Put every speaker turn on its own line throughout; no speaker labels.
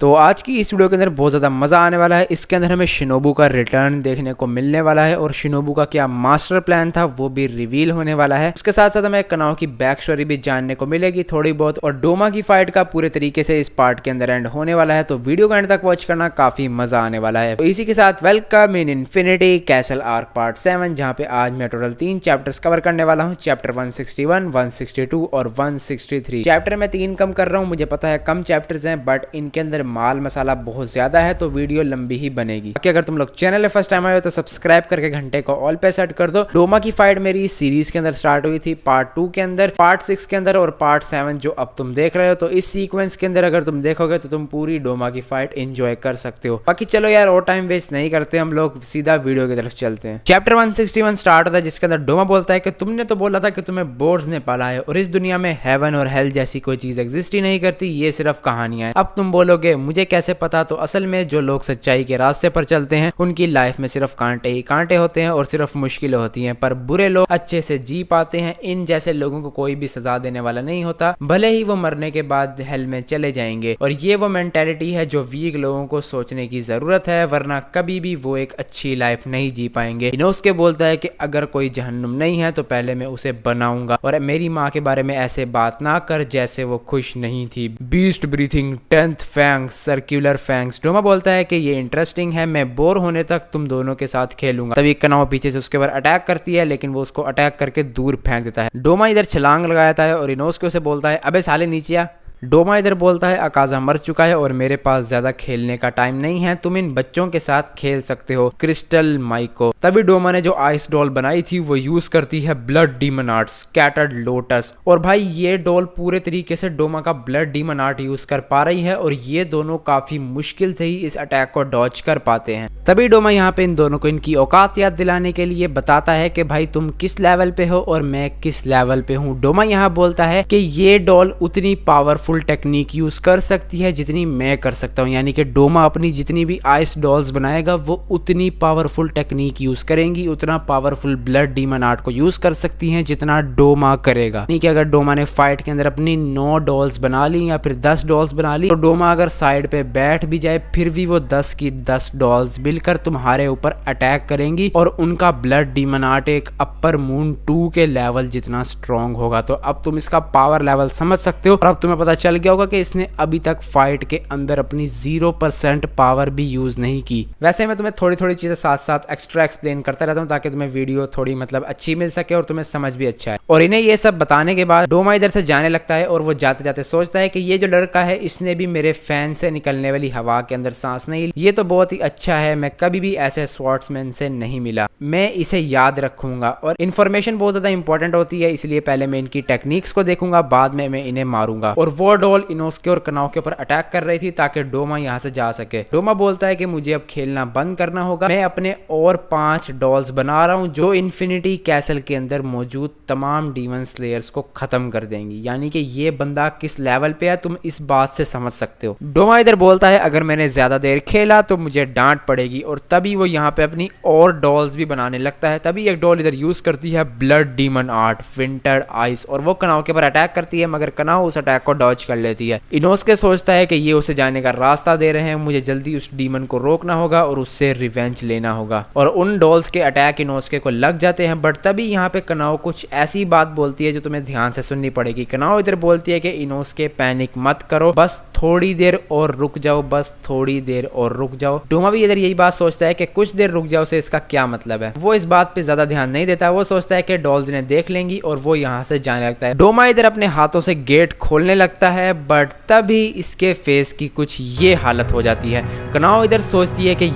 तो आज की इस वीडियो के अंदर बहुत ज़्यादा मज़ा आने वाला है। इसके अंदर हमें शिनोबू का रिटर्न देखने को मिलने वाला है और शिनोबू का क्या मास्टर प्लान था वो भी रिवील होने वाला है। उसके साथ साथ हमें कनाओ की बैक स्टोरी भी जानने को मिलेगी थोड़ी बहुत, और डोमा की फाइट का पूरे तरीके से इस पार्ट के अंदर एंड होने वाला है। तो वीडियो को एंड तक वॉच करना, काफी मजा आने वाला है। तो इसी के साथ welcome in infinity castle arc part 7, जहाँ पे आज मैं टोटल 3 चैप्टर्स कवर करने वाला हूँ। चैप्टर 161, 162 और 163। चैप्टर में 3 कम कर रहा हूँ, मुझे पता है कम चैप्टर्स हैं, बट इनके अंदर माल मसाला बहुत ज्यादा है तो वीडियो लंबी ही बनेगी। बाकी अगर तुम लोग चैनल पे फर्स्ट टाइम आए हो तो सब्सक्राइब करके घंटे को ऑल पे सेट कर दो। डोमा की फाइट मेरी इस सीरीज के अंदर स्टार्ट हुई थी पार्ट 2 के अंदर, पार्ट 6 के अंदर और पार्ट 7 जो अब तुम देख रहे हो। तो इस सीक्वेंस के अंदर अगर तुम देखोगे तो तुम पूरी डोमा की फाइट एंजॉय कर सकते हो। बाकी चलो यार, और टाइम वेस्ट नहीं करते, हम लोग सीधा वीडियो की तरफ चलते हैं। चैप्टर 161 स्टार्ट होता है, जिसके अंदर डोमा बोलता है कि तुमने तो बोला था कि तुम्हें बोर्ड्स ने पाला है और इस दुनिया में हेवन और हेल जैसी कोई चीज एग्जिस्ट ही नहीं करती, ये सिर्फ कहानियां हैं। अब तुम बोलोगे मुझे कैसे पता, तो असल में जो लोग सच्चाई के रास्ते पर चलते हैं उनकी लाइफ में सिर्फ कांटे ही कांटे होते हैं और सिर्फ मुश्किलें होती हैं, पर बुरे लोग अच्छे से जी पाते हैं। इन जैसे लोगों को कोई भी सजा देने वाला नहीं होता, भले ही वो मरने के बाद हेल में चले जाएंगे। और ये वो मेंटेलिटी है जो वीक लोगों को सोचने की जरूरत है, वरना कभी भी वो एक अच्छी लाइफ नहीं जी पाएंगे। इनोस्के बोलता है कि अगर कोई जहन्नुम नहीं है तो पहले मैं उसे बनाऊंगा, और मेरी माँ के बारे में ऐसे बात ना कर जैसे वो खुश नहीं थी। Beast breathing 10th fangs, circular fangs. Doma बोलता है कि ये इंटरेस्टिंग है, मैं बोर होने तक तुम दोनों के साथ खेलूंगा। तभी कनाओ पीछे से उसके ऊपर अटैक करती है, लेकिन वो उसको अटैक करके दूर फेंक देता है। डोमा इधर छलांग लगाता है और इनोस्के उसे बोलता है अबे साले नीचे आ। डोमा इधर बोलता है अकाजा मर चुका है और मेरे पास ज्यादा खेलने का टाइम नहीं है, तुम इन बच्चों के साथ खेल सकते हो, क्रिस्टल माइको। तभी डोमा ने जो आइस डॉल बनाई थी वो यूज करती है blood demon art, scattered lotus. और भाई ये डॉल पूरे तरीके से डोमा का ब्लड डीमन आर्ट यूज कर पा रही है और ये दोनों काफी मुश्किल से ही इस अटैक को डॉज कर पाते हैं। तभी डोमा यहाँ पे इन दोनों को इनकी औकात याद दिलाने के लिए बताता है कि भाई तुम किस लेवल पे हो और मैं किस लेवल पे हूँ। डोमा यहाँ बोलता है कि ये डॉल उतनी पावरफुल टेक्निक यूज कर सकती है जितनी मैं कर सकता हूँ, यानी कि डोमा अपनी जितनी भी आइस डॉल्स बनाएगा वो उतनी पावरफुल टेक्निक यूज करेंगी, उतना पावरफुल ब्लड डीमन आर्ट को यूज कर सकती हैं जितना डोमा करेगा। यानी कि अगर डोमा ने फाइट के अंदर अपनी 9 डॉल्स बना ली या फिर 10 डॉल्स बना ली, तो डोमा अगर साइड पे बैठ भी जाए फिर भी वो 10 की 10 डॉल्स मिलकर तुम्हारे ऊपर अटैक करेंगी और उनका ब्लड डीमन आर्ट एक अपर मून 2 के लेवल जितना स्ट्रॉन्ग होगा। तो अब तुम इसका पावर लेवल समझ सकते हो और अब तुम्हें पता चल गया होगा कि इसने अभी तक फाइट के अंदर अपनी 0% पावर भी यूज नहीं की। वैसे मैं तुम्हें थोड़ी थोड़ी चीजें साथ साथ एक्स्ट्रा एक्सप्लेन करता रहता हूँ ताकि तुम्हें वीडियो थोड़ी मतलब अच्छी मिल सके और तुम्हें समझ भी अच्छा है। और इन्हें ये सब बताने के बाद डोमा इधर से जाने लगता है और वो जाते जाते सोचता है कि ये जो लड़का है इसने भी मेरे फैन से निकलने वाली हवा के अंदर सांस नहीं ली, ये तो बहुत ही अच्छा है, मैं कभी भी ऐसे स्वॉर्ड्समैन से नहीं मिला, मैं इसे याद रखूंगा। और इन्फॉर्मेशन बहुत ज्यादा इंपॉर्टेंट होती है, इसलिए पहले मैं इनकी टेक्निक्स को देखूंगा, बाद में मैं इन्हें मारूंगा। और वो डॉल इनोस्के और कनाओ के ऊपर अटैक कर रही थी ताकि डोमा यहाँ से जा सके। डोमा बोलता है कि मुझे अब खेलना बंद करना होगा, मैं अपने और 5 डॉल्स बना रहा हूँ जो इन्फिनिटी कैसल के अंदर मौजूद तमाम डीमन स्लेयर्स को खत्म कर देंगी। यानी कि ये बंदा किस लेवल पे है तुम इस बात से समझ सकते हो। डोमा इधर बोलता है अगर मैंने ज्यादा देर खेला तो मुझे डांट पड़ेगी, और तभी वो यहाँ पे अपनी और डॉल्स भी बनाने लगता है। तभी एक डॉल इधर यूज करती है blood demon art, winter ice, और वो कनाओ के ऊपर अटैक करती है, मगर कनाओ उस अटैक को डॉज कर लेती है। इनोस्के सोचता है कि ये उसे जाने का रास्ता दे रहे हैं, मुझे जल्दी उस डीमन को रोकना होगा और उससे रिवेंज लेना होगा। और उन डॉल्स के अटैक इनोस्के को लग जाते हैं, बट तभी यहाँ पे कनाओ कुछ ऐसी बात बोलती है जो तुम्हें ध्यान से सुननी पड़ेगी। कनाओ इधर बोलती है कि इनोस्के पैनिक मत करो, बस थोड़ी देर और रुक जाओ, बस थोड़ी देर और रुक जाओ। डोमा भी इधर यही बात सोचता है कि कुछ देर रुक जाओ से इसका क्या मतलब है। वो इस बात पे ज्यादा ध्यान नहीं देता, वो सोचता है कि डॉल्स ने देख लेंगी और वो यहाँ से जाने लगता है। डोमा इधर अपने हाथों से गेट खोलने लगता है, बट तभी इसके फेस की कुछ ये हालत हो जाती है। कनाओ इधर सोचती है कि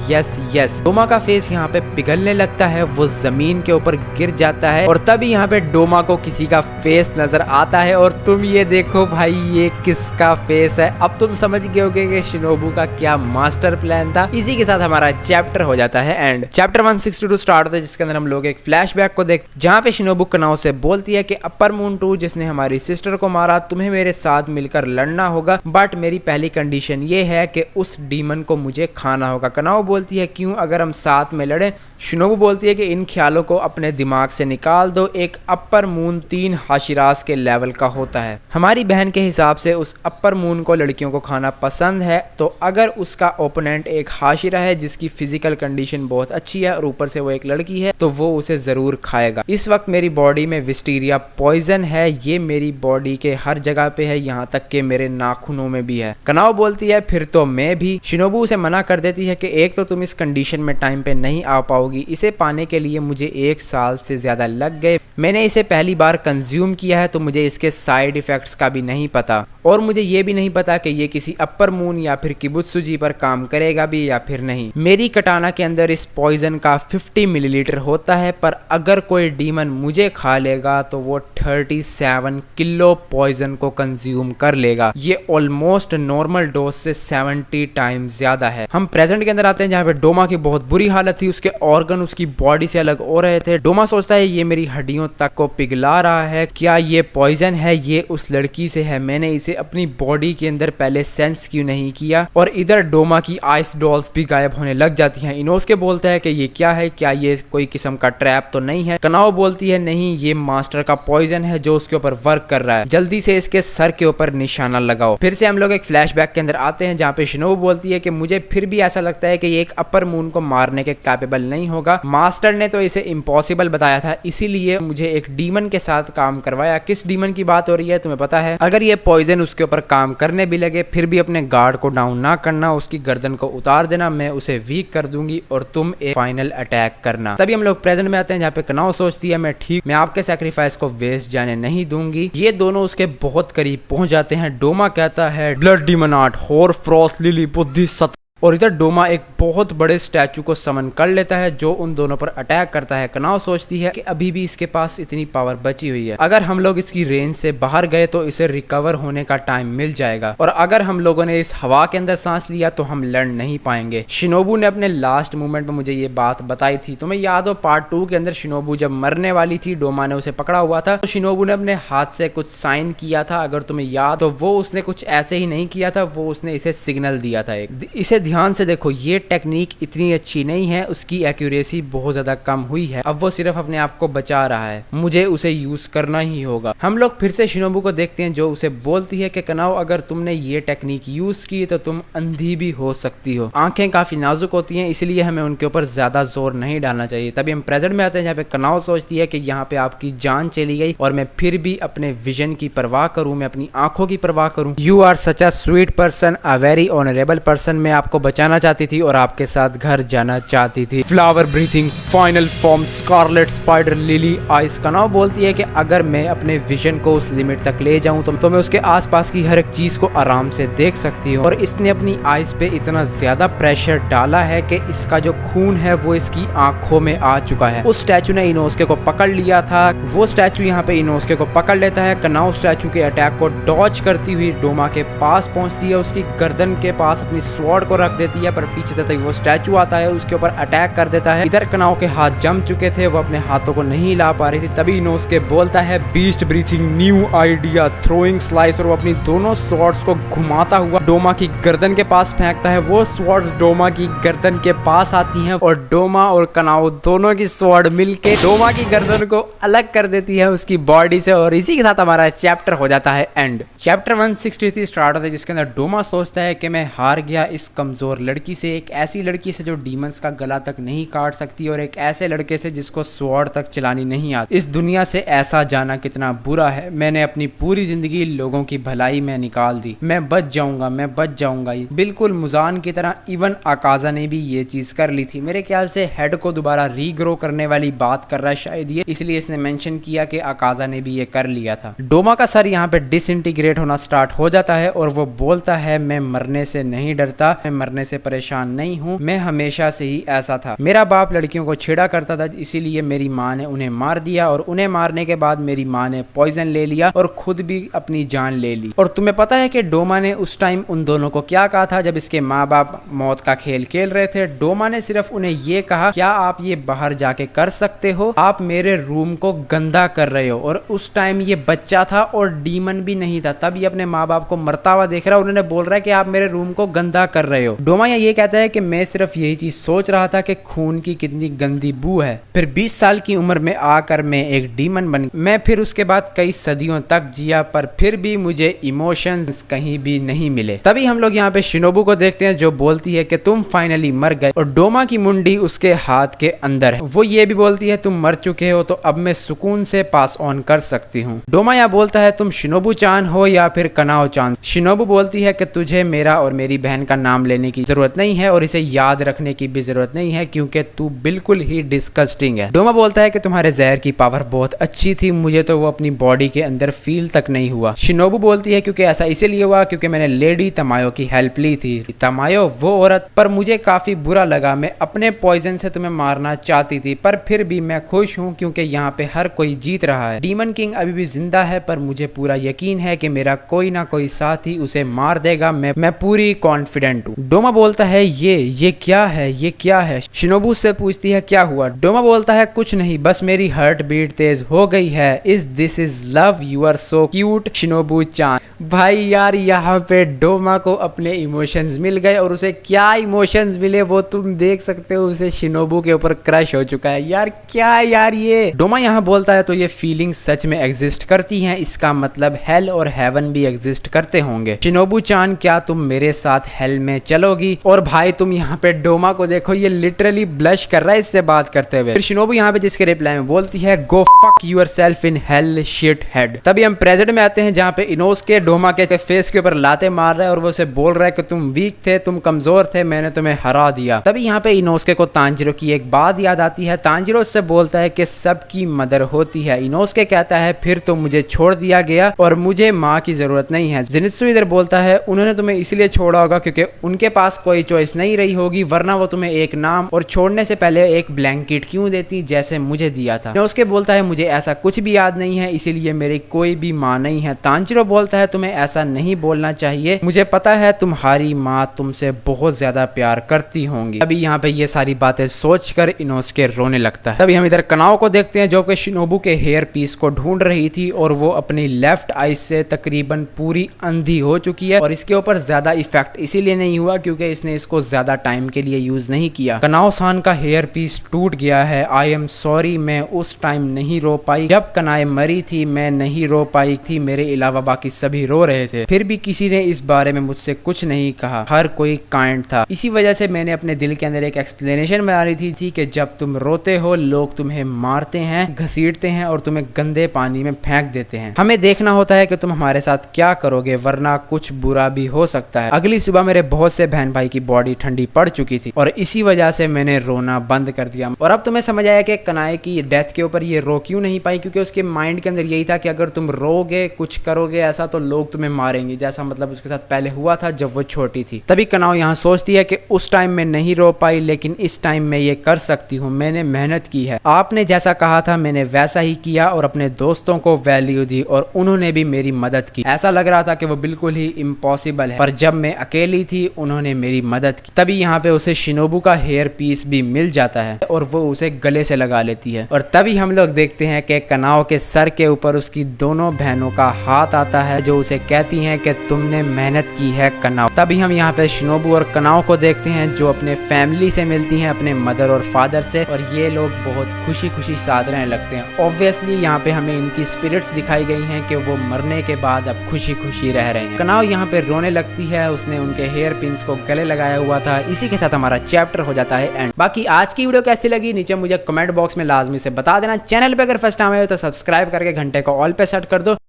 यस। डोमा का फेस यहाँ पे पिघलने लगता है, वो जमीन के ऊपर गिर जाता है और तभी यहाँ पे डोमा को किसी का फेस नजर आता है। और तुम ये देखो भाई, ये किसका फेस है। अब तुम समझ गए होगे कि शिनोबू का क्या मास्टर प्लान था। इसी के साथ हमारा चैप्टर हो जाता है एंड। चैप्टर 162 स्टार्ट होता है, जिसके अंदर हम लोग एक फ्लैशबैक को देख, जहाँ पे शिनोबू कनाओ से बोलती है कि अपर मून 2 जिसने हमारी सिस्टर को मारा, तुम्हें मेरे साथ मिलकर लड़ना होगा, बट मेरी पहली कंडीशन ये है कि उस डीमन को मुझे खाना होगा। कनाओ बोलती है क्यों, अगर हम साथ में लड़ें। शिनोबू बोलती है कि इन ख्यालों को अपने दिमाग से निकाल दो, एक अपर मून 3 हाशिरास के लेवल का होता है। हमारी बहन के हिसाब से उस अपर मून को लड़कियों लड़कियों को खाना पसंद है, तो अगर उसका ओपोनेंट एक हाशिरा है जिसकी फिजिकल कंडीशन बहुत अच्छी है और ऊपर से वो एक लड़की है, तो वो उसे जरूर खाएगा। इस वक्त मेरी बॉडी में विस्टीरिया पॉइजन है, ये मेरी बॉडी के हर जगह पे है, यहाँ तक कि मेरे नाखूनों में भी है। कनाओ बोलती है फिर तो मैं भी। शिनोबू उसे मना कर देती है कि एक तो तुम इस कंडीशन में टाइम पे नहीं आ पाओगी, इसे पाने के लिए मुझे 1 साल से ज्यादा लग गए, मैंने इसे पहली बार कंज्यूम किया है तो मुझे इसके साइड इफेक्ट्स का भी नहीं पता, और मुझे ये भी नहीं पता कि ये किसी अपर मून या फिर किबुत्सुजी पर काम करेगा भी या फिर नहीं। मेरी कटाना के अंदर इस पॉइजन का 50 मिलीलीटर होता है, पर अगर कोई डीमन मुझे खा लेगा तो वो 37 किलो पॉइजन को कंज्यूम कर लेगा। ये ऑलमोस्ट नॉर्मल डोज से 70 टाइम्स ज्यादा है। हम प्रेजेंट के अंदर आते हैं जहाँ पे डोमा की बहुत बुरी हालत थी, उसके ऑर्गन उसकी बॉडी से अलग हो रहे थे। डोमा सोचता है ये मेरी हड्डियों तक को पिघला रहा है, क्या ये पॉइजन है, ये उस लड़की से है, मैंने इसे अपनी बॉडी के अंदर पहले सेंस क्यों नहीं किया। और इधर डोमा की आइस डॉल्स भी गायब होने लग जाती हैं। इनोस्के बोलता है कि ये क्या है, क्या ये कोई किस्म का ट्रैप तो नहीं है। कनाओ बोलती है नहीं, ये मास्टर का पॉइजन है जो उसके ऊपर वर्क कर रहा है, जल्दी से इसके सर के ऊपर निशाना लगाओ। फिर से हम लोग एक फ्लैशबैक के अंदर आते हैं जहाँ पे शिनोबू बोलती है कि मुझे फिर भी ऐसा लगता है कि ये एक अपर मून को मारने के कैपेबल नहीं होगा, मास्टर ने तो इसे इम्पॉसिबल बताया था, इसीलिए मुझे एक डीमन के साथ काम करवाया। किस डीमन की बात हो रही है तुम्हें पता है? अगर ये पॉइजन उसके ऊपर काम करने भी लगे फिर भी अपने गार्ड को डाउन ना करना, उसकी गर्दन को उतार देना, मैं उसे वीक कर दूंगी और तुम एक फाइनल अटैक करना। तभी हम लोग प्रेजेंट में आते हैं जहाँ पे कनाओ सोचती है मैं ठीक, मैं आपके सैक्रिफाइस को वेस्ट जाने नहीं दूंगी। ये दोनों उसके बहुत करीब पहुंच जाते हैं। डोमा कहता है ब्लड डीमन आर्ट होर फ्रॉस्ट लिली बुद्धि सत, और इधर डोमा एक बहुत बड़े स्टैचू को समन कर लेता है जो उन दोनों पर अटैक करता है। कनाओ सोचती है कि अभी भी इसके पास इतनी पावर बची हुई है, अगर हम लोग इसकी रेंज से बाहर गए तो इसे रिकवर होने का टाइम मिल जाएगा, और अगर हम लोगों ने इस हवा के अंदर सांस लिया तो हम लड़ नहीं पाएंगे। शिनोबू ने अपने लास्ट मोमेंट में मुझे ये बात बताई थी, तुम्हें याद हो पार्ट 2 के अंदर शिनोबू जब मरने वाली थी, डोमा ने उसे पकड़ा हुआ था, तो शिनोबू ने अपने हाथ से कुछ साइन किया था, अगर तुम्हें याद तो वो उसने कुछ ऐसे ही नहीं किया था, वो उसने इसे सिग्नल दिया था एक। इसे ध्यान से देखो, ये टेक्निक इतनी अच्छी नहीं है, उसकी एक्यूरेसी बहुत ज्यादा कम हुई है, अब वो सिर्फ अपने आप को बचा रहा है, मुझे उसे यूज करना ही होगा। हम लोग फिर से शिनोबू को देखते हैं जो उसे बोलती है कि कनाओ अगर तुमने ये टेक्निक यूज की तो तुम अंधी भी हो सकती हो, आंखें काफी नाजुक होती हैं, इसलिए हमें उनके ऊपर ज्यादा जोर नहीं डालना चाहिए। तभी हम प्रेजेंट में आते हैं जहाँ पे कनाओ सोचती है कि यहाँ पे आपकी जान चली गई और मैं फिर भी अपने विजन की परवाह करूं, मैं अपनी आंखों की परवाह करूं। You are such a sweet person, a very honourable person, मैं आपको बचाना चाहती थी और आपके साथ घर जाना चाहती थी। Flower breathing final form scarlet spider lily ice. Kanao बोलती है कि अगर मैं अपने विजन को उस लिमिट तक ले जाऊं तो मैं उसके आसपास की हर एक चीज को आराम से देख सकती हूँ, और इसने अपनी आइस पे इतना ज्यादा प्रेशर डाला है कि इसका जो खून है वो इसकी आंखों में आ चुका है। उस स्टैचू ने इनोस्के को पकड़ लिया था, वो स्टैचू यहाँ पे इनोस्के को पकड़ लेता है। कनाओ स्टैचू के अटैक को डॉज करती हुई डोमा के पास पहुंचती है, उसकी गर्दन के पास अपनी स्वॉर्ड को रख देती है, पर पीछे से वो स्टैचू आता है, उसके ऊपर अटैक कर देता है। इधर कनाओ के हाथ जम चुके थे, वो अपने हाथों को नहीं ला पा रही थी। तभी इनोस्के बोलता है beast breathing new idea throwing slice, और वो अपनी दोनों स्वॉर्ड्स को घुमाता हुआ डोमा की गर्दन के पास फेंकता है। वो स्वॉर्ड्स डोमा की गर्दन के पास आती हैं और डोमा और कनाओ दोनों की स्वॉर्ड मिलके डोमा की गर्दन को अलग कर देती है उसकी बॉडी से, और इसी के साथ हमारा चैप्टर हो जाता है एंड। चैप्टर 163 स्टार्ट होता है जिसके अंदर डोमा सोचता है कि मैं हार गया इस कमजोर लड़की से, एक ऐसी लड़की से जो डीमंस का गला तक नहीं काट सकती, और एक ऐसे लड़के से जिसको स्वॉर्ड तक चलानी नहीं आती। इस दुनिया से ऐसा जाना कितना बुरा है, मैंने अपनी पूरी जिंदगी लोगों की भलाई में निकाल दी, मैं बच जाऊंगा, मैं बच जाऊंगा। बिल्कुल मुजान की तरह इवन आकाजा ने भी ये चीज कर ली थी। मेरे ख्याल से हेड को दोबारा रीग्रो करने वाली बात कर रहा है शायद ये, इसलिए इसने मेंशन किया कि आकाजा ने भी ये कर लिया था। डोमा का सर यहाँ पे डिसइंटीग्रेट होना स्टार्ट हो जाता है और वो बोलता है मैं मरने से नहीं डरता, मैं मरने से परेशान नहीं हूँ, मैं हमेशा से ही ऐसा था। मेरा बाप लड़कियों को छेड़ा करता था, इसीलिए मेरी माँ ने उन्हें मार दिया, और उन्हें मारने के बाद मेरी माँ ने पॉइजन ले लिया और खुद भी अपनी जान ले ली। और तुम्हें पता है कि डोमा ने उस टाइम उन दोनों को क्या कहा था जब इसके माँ बाप मौत का खेल खेल रहे थे? डोमा ने सिर्फ उन्हें ये कहा क्या आप ये बाहर जाके कर सकते हो, आप मेरे रूम को गंदा कर रहे हो। और उस टाइम ये बच्चा था और डीमन भी नहीं था, तब ये अपने माँ बाप को मरता हुआ देख रहा है, उन्होंने बोल रहा है कि आप मेरे रूम को गंदा कर रहे हो। हो। डोमाया ये कहता है कि मैं सिर्फ यही चीज सोच रहा था कि खून की कितनी गंदी बू है। फिर 20 साल की उम्र में आकर मैं एक डीमन बन गया। मैं फिर उसके बाद कई सदियों तक जिया, पर फिर भी मुझे इमोशंस कहीं भी नहीं मिले। तभी हम लोग यहाँ पे शिनोबू को देखते हैं जो बोलती है कि तुम फाइनली मर गए, और डोमा की मुंडी उसके हाथ के अंदर है। वो ये भी बोलती है तुम मर चुके हो तो अब मैं सुकून से पास ऑन कर सकती हूँ। डोमाया बोलता है तुम शिनोबू चान हो या फिर कनाओ चान। शिनोबू बोलती है कि तुझे मेरा और मेरी बहन का नाम लेने की जरूरत नहीं है और इसे याद रखने की भी जरूरत नहीं है क्योंकि तू बिल्कुल ही डिस्गस्टिंग है। डोमा बोलता है कि तुम्हारे जहर की पावर बहुत अच्छी थी, मुझे तो वो अपनी बॉडी के अंदर फील तक नहीं हुआ। शिनोबू बोलती है क्योंकि ऐसा इसीलिए हुआ क्योंकि मैंने लेडी तमायो की हेल्प ली थी। तमायो वो औरत, पर मुझे काफी बुरा लगा। मैं अपने पॉइजन से तुम्हें मारना चाहती थी, पर फिर भी मैं खुश हूँ क्योंकि यहाँ पे हर कोई जीत रहा है। डीमन किंग अभी भी जिंदा है, पर मुझे पूरा यकीन है कि मेरा कोई ना कोई साथी उसे मार देगा। मैं पूरी कॉन्फिडेंट हूँ। डोमा बोलता है ये क्या है, ये क्या है? शिनोबू से पूछती है क्या हुआ? डोमा बोलता है कुछ नहीं, बस मेरी हार्ट बीट तेज हो गई है। This is love, you are so cute Shinobu chan. भाई यार यहाँ पे डोमा को अपने इमोशंस मिल गए, और उसे क्या इमोशंस मिले वो तुम देख सकते हो। उसे शिनोबू के ऊपर क्रश हो चुका है। यार क्या यार ये? डोमा यहाँ बोलता है तो ये फीलिंग्स सच में एग्जिस्ट करती हैं, इसका मतलब हेल और हेवन भी एग्जिस्ट करते होंगे। शिनोबू चान क्या तुम मेरे साथ हेल में चलोगी? और भाई तुम यहाँ पे डोमा को देखो, ये लिटरली ब्लश कर रहा है इससे बात करते हुए। फिर शिनोबू यहाँ पे जिसके रिप्लाई में बोलती है go fuck yourself in hell shithead. तभी हम प्रेजेंट में आते हैं जहाँ पे इनोस्के डोमा के फेस के ऊपर लाते मार रहा है और वो उसे बोल रहा है कि तुम वीक थे, तुम कमजोर थे, मैंने तुम्हें हरा दिया। तभी यहाँ पे इनोस्के को तांजिरो की एक बात याद आती है। तांजिरो उससे बोलता है कि सबकी मदर होती है। इनोस्के कहता है फिर तो मुझे छोड़ दिया गया और मुझे माँ की जरूरत नहीं है। जिनित्सु इधर बोलता है उन्होंने तुम्हें इसलिए छोड़ा होगा क्योंकि उनके पास कोई चॉइस नहीं रही होगी, वरना वो तुम्हें एक नाम और छोड़ने से पहले एक ब्लैंकेट क्यों देती जैसे मुझे दिया था। इनोस्के बोलता है मुझे ऐसा कुछ भी याद नहीं है, इसीलिए मेरी कोई भी माँ नहीं है। तांजिरो बोलता है तुम्हें ऐसा नहीं बोलना चाहिए, मुझे पता है तुम्हारी माँ तुमसे बहुत ज्यादा प्यार करती होंगी। अभी यहाँ पे ये सारी बातें सोचकर इनोस्के रोने लगता है। तभी हम इधर कनाओ को देखते हैं जो कि शिनोबू के हेयर पीस को ढूंढ रही थी और वो अपनी लेफ्ट आई से तकरीबन पूरी अंधी हो चुकी है, और इसके ऊपर ज्यादा इफेक्ट इसीलिए नहीं हुआ क्योंकि इसने इसको ज्यादा टाइम के लिए यूज नहीं किया। कनाओ सान का हेयर पीस टूट गया है। आई एम सॉरी, मैं उस टाइम नहीं रो पाई जब कनाए मरी थी, मैं नहीं रो पाई थी, मेरे अलावा बाकी सभी रो रहे थे, फिर भी किसी ने इस बारे में मुझसे कुछ नहीं कहा, हर कोई काइंड था। इसी वजह से मैंने अपने दिल के अंदर एक एक्सप्लेनेशन बना रही थी कि जब तुम रोते हो लोग तुम्हें मारते हैं, घसीटते हैं और तुम्हें गंदे पानी में फेंक देते हैं। हमें देखना होता है कि तुम हमारे साथ क्या करोगे, वरना कुछ बुरा भी हो सकता है। अगली सुबह मेरे बहुत से बहन भाई की बॉडी ठंडी पड़ चुकी थी और इसी वजह से मैंने रोना बंद कर दिया। और अब तुम्हें समझ आया कि कनाए की डेथ के ऊपर ये रो क्यों नहीं पाई, क्योंकि उसके माइंड के अंदर यही था कि अगर तुम रोगे कुछ करोगे ऐसा तो लोग तुम्हें मारेंगे, जैसा मतलब उसके साथ पहले हुआ था जब वो छोटी थी। तभी कनाओ यहाँ सोचती है कि उस टाइम में नहीं रो पाई, लेकिन इस टाइम में ये कर सकती हूँ, मैंने मेहनत की है, आपने जैसा कहा था मैंने वैसा ही किया और अपने दोस्तों को वैल्यू दी और उन्होंने भी मेरी मदद की। ऐसा लग रहा था कि वो बिल्कुल ही इम्पॉसिबल है, पर जब मैं अकेली थी उन्होंने मेरी मदद की। तभी यहाँ पे उसे शिनोबू का हेयर पीस भी मिल जाता है और वो उसे गले से लगा लेती है। और तभी हम लोग देखते हैं कि कनाओ के सर के ऊपर उसकी दोनों बहनों का हाथ आता है जो उसे कहती हैं कि तुमने मेहनत की है कनाओ। तभी हम यहाँ पे शिनोबू और कनाओ को देखते हैं जो अपने फैमिली से मिलती हैं, अपने मदर और फादर से, और ये लोग बहुत खुशी खुशी साथ रहने लगते हैं। ऑब्वियसली यहाँ पे हमें इनकी स्पिरिट्स दिखाई गई हैं कि वो मरने के बाद अब खुशी खुशी रह रहे हैं। कनाओ यहाँ पे रोने लगती है, उसने उनके हेयर पिन्स को गले लगाया हुआ था। इसी के साथ हमारा चैप्टर हो जाता है एंड। बाकी आज की वीडियो कैसी लगी नीचे मुझे कमेंट बॉक्स में लाजमी से बता देना। चैनल पे अगर फर्स्ट टाइम आए हो तो सब्सक्राइब करके घंटे को ऑल पे सेट कर दो।